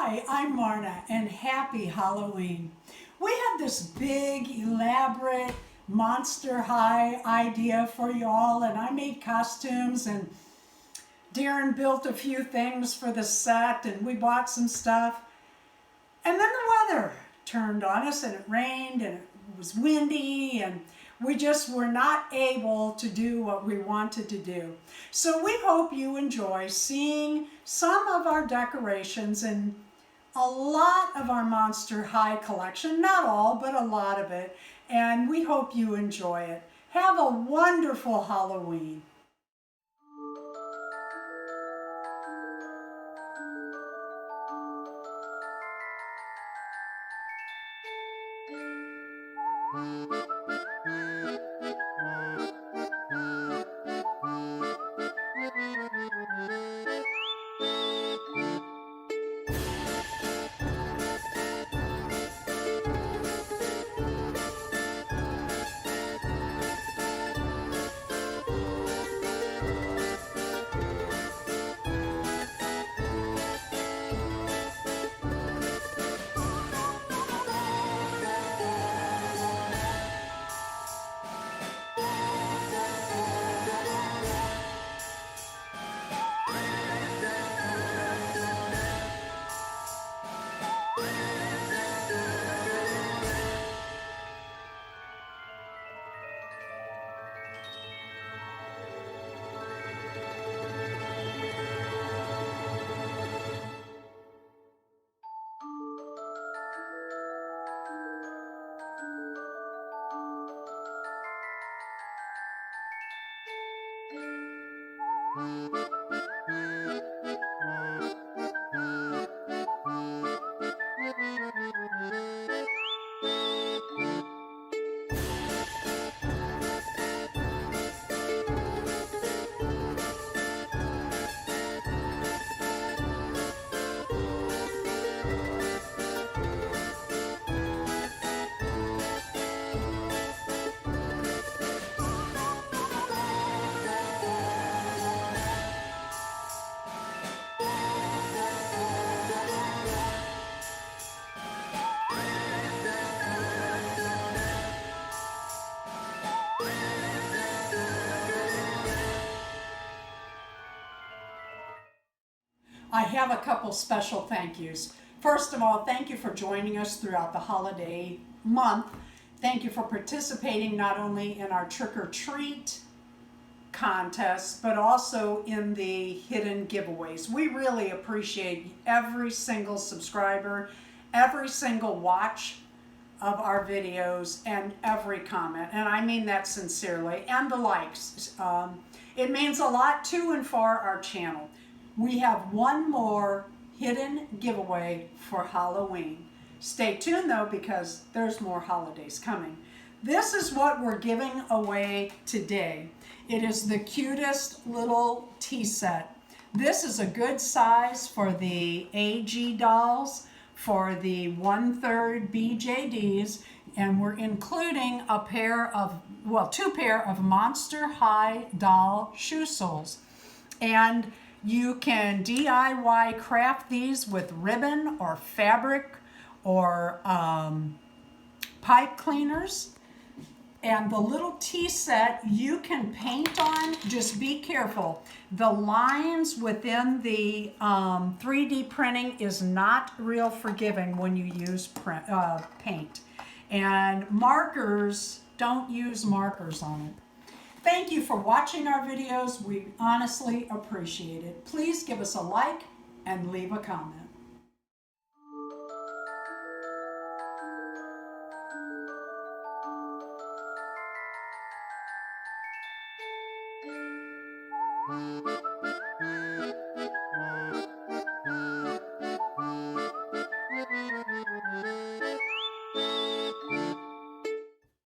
Hi, I'm Marna, and happy Halloween. We had this big, elaborate Monster High idea for y'all, and I made costumes, and Darren built a few things for the set, and we bought some stuff. And then the weather turned on us, and it rained, and it was windy, and we just were not able to do what we wanted to do. So we hope you enjoy seeing some of our decorations and a lot of our Monster High collection, not all, but a lot of it, and we hope you enjoy it. Have a wonderful Halloween. I have a couple special thank yous. First of all, thank you for joining us throughout the holiday month. Thank you for participating not only in our trick-or-treat contest, but also in the hidden giveaways. We really appreciate every single subscriber, every single watch of our videos, and every comment. And I mean that sincerely. And the likes. It means a lot to and for our channel. We have one more hidden giveaway for Halloween. Stay tuned though, because there's more holidays coming. This is what we're giving away today. It is the cutest little tea set. This is a good size for the AG dolls, for the 1/3 BJDs, and we're including a pair of, well, 2 pair of Monster High doll shoe soles. And you can DIY craft these with ribbon or fabric or pipe cleaners. And the little tea set you can paint on. Just be careful. The lines within the 3D printing is not real forgiving when you use paint. And markers, don't use markers on it. Thank you for watching our videos. We honestly appreciate it. Please give us a like and leave a comment.